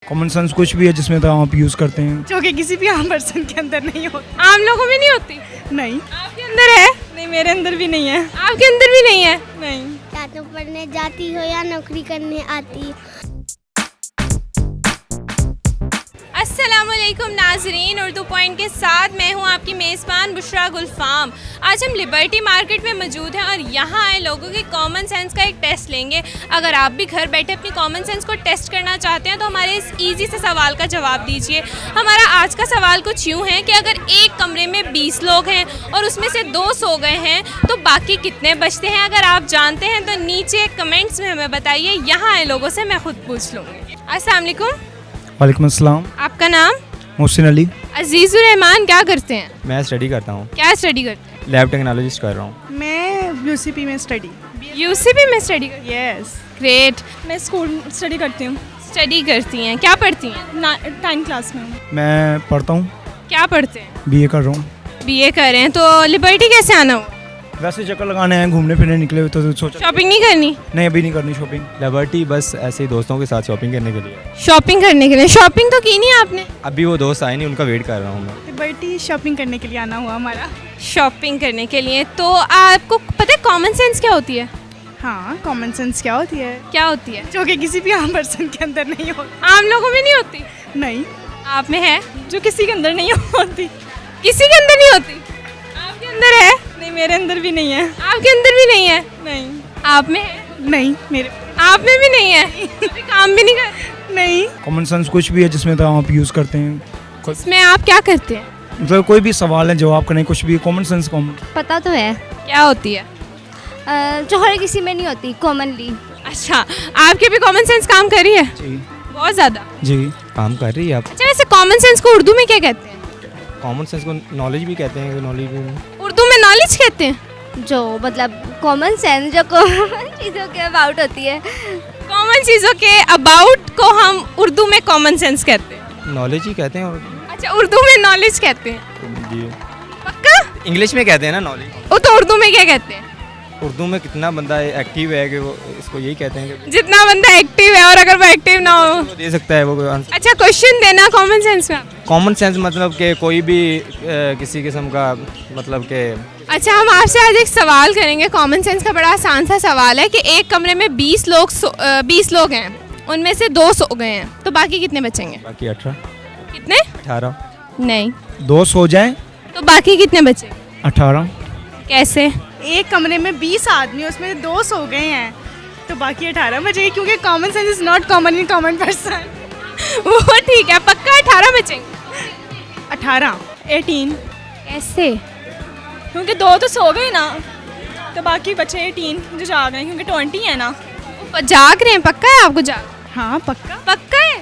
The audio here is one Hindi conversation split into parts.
कॉमन सेंस कुछ भी है जिसमें तो आप यूज़ करते हैं। जो कि किसी भी आम पर्सन के अंदर नहीं होती। आम लोगों में नहीं होती? नहीं, आपके अंदर है? नहीं मेरे अंदर भी नहीं है। आपके अंदर भी नहीं है? नहीं। या तो पढ़ने जाती हो या नौकरी करने आती। अस्सलामुअलैकुम नाजरीन, उर्दू पॉइंट के साथ मैं हूं आपकी मेज़बान बुशरा गुलफाम। आज हम लिबर्टी मार्केट में मौजूद हैं और यहां आए लोगों के कॉमन सेंस का एक टेस्ट लेंगे। अगर आप भी घर बैठे अपनी कॉमन सेंस को टेस्ट करना चाहते हैं तो हमारे इस ईजी से सवाल का जवाब दीजिए। हमारा आज का सवाल कुछ यूँ है कि अगर एक कमरे में 20 लोग हैं और उसमें से 2 सो गए हैं तो बाकी कितने बचते हैं? अगर आप जानते हैं तो नीचे कमेंट्स में हमें बताइए। यहाँ आए लोगों से मैं खुद पूछ लूँगी। अस्सलाम वालेकुम। वालेकुम अस्सलाम। आपका नाम? मोहसिन अली। अजीज़ुर रहमान। क्या करते हैं? मैं स्टडी करता हूँ। क्या स्टडी करते हैं? लैब टेक्नोलॉजिस्ट कर रहा हूँ। मैं यूसीपी में स्टडी। यूसीपी में स्टडी करती यस। ग्रेट। मैं स्कूल स्टडी करती हूँ। स्टडी करती हैं, क्या पढ़ती हैं? 10th क्लास में हूँ। मैं पढ़ता हूँ, क्या पढ़ते हैं? बीए कर रहा हूँ। बीए कर रहे हैं। तो लिबर्टी कैसे आना हुआ? वैसे चक्कर लगाने हैं, घूमने फिरने निकले हुए तो सोचा शॉपिंग नहीं करनी? नहीं, अभी नहीं करनी शॉपिंग। लिबर्टी बस ऐसे ही दोस्तों के साथ शॉपिंग करने के लिए। शॉपिंग करने के लिए? शॉपिंग तो की नहीं आपने? अभी वो दोस्त आए नहीं, उनका वेट कर रहा हूँ मैं। लिबर्टी शॉपिंग करने के लिए आना हुआ हमारा। शॉपिंग करने के लिए। तो आपको पता है कॉमन सेंस क्या होती है? हाँ, कॉमन सेंस क्या होती है? क्या होती है? जो कि किसी भी आम पर्सन के अंदर नहीं होती। आम लोगों में नहीं होती? नहीं, आप में है? जो किसी के अंदर नहीं होती। किसी के अंदर नहीं होती? आपके अंदर है? नहीं मेरे अंदर भी नहीं है। आपके अंदर भी नहीं है? नहीं। आप में है? नहीं मेरे। आप में भी नहीं है? अभी काम भी नहीं कर? नहीं। कॉमन सेंस कुछ भी है जिसमें तो आप यूज़ करते हैं। इसमें आप क्या करते हैं? मतलब कोई भी सवाल है जवाब करने, कुछ भी कॉमन सेंस कॉमन। पता तो है। क्या होती है? जो हर किसी में नहीं होती, कॉमनली। अच्छा, आपके भी कॉमन सेंस काम कर रही है? जी बहुत ज़्यादा। जी। काम कर रही है आप। अच्छा, वैसे कॉमन सेंस को उर्दू में क्या कहते हैं? कॉमन सेंस को नॉलेज भी कहते हैं। नॉलेज भी उर्दू में नॉलेज कहते हैं? जो मतलब कॉमन सेंस जो कॉमन चीज़ों के अबाउट होती है। कॉमन चीज़ों के अबाउट को हम उर्दू में कॉमन सेंस कहते हैं। नॉलेज ही कहते हैं। और अच्छा, उर्दू में नॉलेज कहते हैं? जी, पक्का? इंग्लिश में कहते हैं ना नॉलेज। वो तो उर्दू में क्या कहते हैं? उर्दू में कितना बंदा एक्टिव है कि वो इसको यही कहते हैं कि जितना बंदा एक्टिव है, और अगर वो एक्टिव ना हो? वो दे सकता है वो आंसर। अच्छा, क्वेश्चन देना कॉमन सेंस में आप। कॉमन सेंस मतलब कि कोई भी किसी किस्म का मतलब कि अच्छा, हम आपसे आज एक सवाल करेंगे। कॉमन सेंस का बड़ा आसान सा सवाल है कि एक कमरे में 20 लोग हैं, उनमें से 2 सो गए हैं, तो बाकी कितने बचेंगे? बाकी 18 कितने? 18 नहीं, 2 सो जाए तो बाकी कितने बचेंगे? 18। कैसे? एक कमरे में 20 आदमी, उसमें 2 सो गए हैं तो बाकी 18 बचेंगे, क्योंकि common sense is not common in common person. वो ठीक है, पक्का 18 बचेंगे? 18 18 कैसे? क्योंकि 2 तो सो गए ना, तो बाकी बचे 18 जो जाग गए, क्योंकि 20 है ना। वो जाग रहे हैं? पक्का है आपको जाग? हाँ पक्का। पक्का है?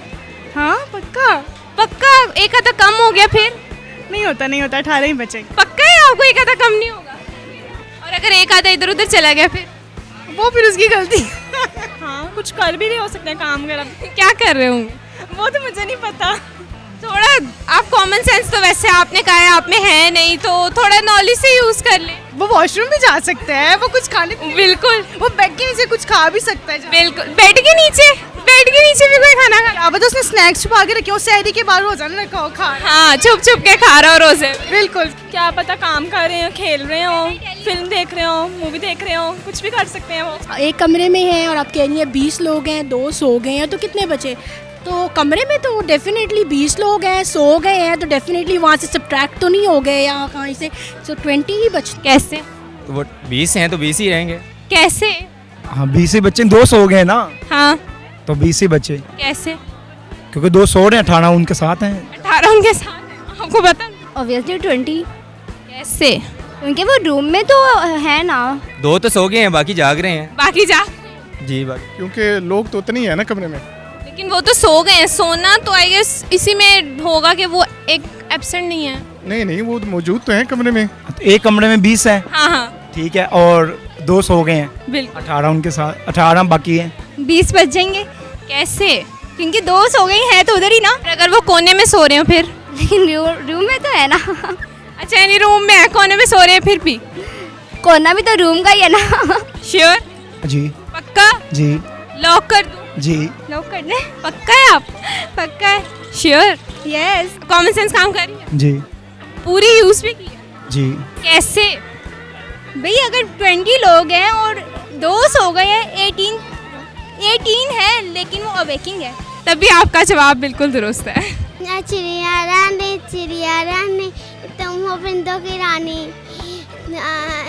हाँ पक्का। पक्का? एक आधा कम हो गया फिर? नहीं होता 18 ही बचेंगे। पक्का है आपको एक आधा कम नहीं होगा? और अगर एक आधा इधर उधर चला गया फिर? वो फिर उसकी गलती। हाँ, कुछ कर भी नहीं हो सकते हैं काम वगैरह। क्या कर रहे होंगे? वो तो मुझे नहीं पता। थोड़ा आप कॉमन सेंस तो वैसे आपने कहा है आप में है नहीं, तो थोड़ा नॉलेज से यूज कर ले। वो वॉशरूम भी जा सकते हैं, वो कुछ खाने बिल्कुल, वो बेड के नीचे कुछ खा भी सकता है। बिल्कुल। बेड के नीचे भी कोई खाना खा? अब तो उसने स्नैक्स छुपा के रखे हो, सहरी के बाद रोजाना रखा हो खा। हाँ, छुप छुप के खा रहा हो रोजे। बिल्कुल, क्या पता काम कर रहे हो, खेल रहे हो, फिल्म देख रहे हो, मूवी देख रहे हो, कुछ भी कर सकते हैं वो। एक कमरे में है और आप कह रही हैं 20 लोग हैं, 2 सो गए हैं, तो कितने बचे? तो कमरे में तो डेफिनेटली 20 लोग हैं, सो गए हैं, तो डेफिनेटली वहाँ से सब्ट्रैक्ट तो नहीं हो गए या कहीं से, तो 20 ही बचते। कैसे? तो वो 20 हैं तो 20 ही रहेंगे। कैसे? हाँ 20 ही बच्चे, 2 सो गए ना हाँ, तो 20 ही बचे, कैसे? क्योंकि 2 सो रहे हैं, 18 उनके साथ हैं। 18 उनके साथ है, आपको पता? ऑब्वियसली 20, कैसे? क्योंकि वो रूम में तो है ना। 2 तो सो गए हैं, बाकी जाग रहे हैं। बाकी जा, जी बाकी क्योंकि लोग तो उतने ही है ना कमरे में। लेकिन वो तो सो गए हैं। सोना तो आई गेस इसी में होगा कि वो एक एब्सेंट नहीं है। नहीं वो तो मौजूद तो हैं कमरे में। तो एक कमरे में 20 है, हाँ हाँ, ठीक है, और 2 सो गए हैं, बिल्कुल। 18 उनके साथ, 18 बाकी हैं। 20 बच जाएंगे, कैसे? क्योंकि 2 सो गई हैं तो उधर ही ना। और अगर वो कोने में सो रहे हो फिर? लेकिन रूम में तो है ना। अच्छा, यानी रूम में है, कोने में सो रहे हैं फिर भी? कोना भी तो रूम का ही है ना। श्योर? जी पक्का? जी। लॉक कर दूं? जी लॉक कर दें? पक्का है आप? पक्का है? श्योर? यस कॉमन सेंस काम कर रही है? जी पूरी यूज़ भी की है? जी कैसे? भाई अगर 20 लोग हैं और 2 सो गए हैं, 18 है लेकिन वो अवेकिंग है। तभी आपका जवाब बिल्कुल दुरुस्त है। चिड़िया रानी तुम हो परिंदों की रानी,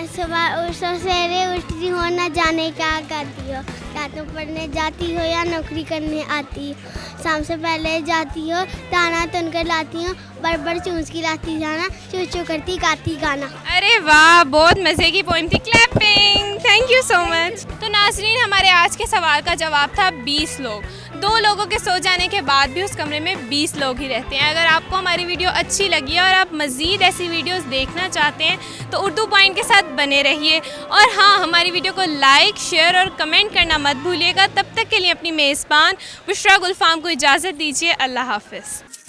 सुबह सवेरे उठती हो ना जाने क्या करती हो, क्या तुम पढ़ने जाती हो या नौकरी करने आती हो, शाम से पहले जाती हो दाना तुनकर लाती हो, बड़ चूस की लाती जाना, चू चू करती गाती गाना। अरे वाह, बहुत मज़े की पोइम थी। Clapping, thank you so much. तो नाज़रीन, हमारे आज के सवाल का जवाब था 20 लोग। 2 लोगों के सो जाने के बाद भी उस कमरे में 20 लोग ही रहते हैं। अगर आपको हमारी वीडियो अच्छी लगी है और आप मज़ीद ऐसी वीडियोस देखना चाहते हैं तो उर्दू पॉइंट के साथ बने रहिए। और हाँ, हमारी वीडियो को लाइक, शेयर और कमेंट करना मत भूलिएगा। तब तक के लिए अपनी मेज़बान बुशरा गुलफाम को इजाज़त दीजिए। अल्लाह हाफ़िज़।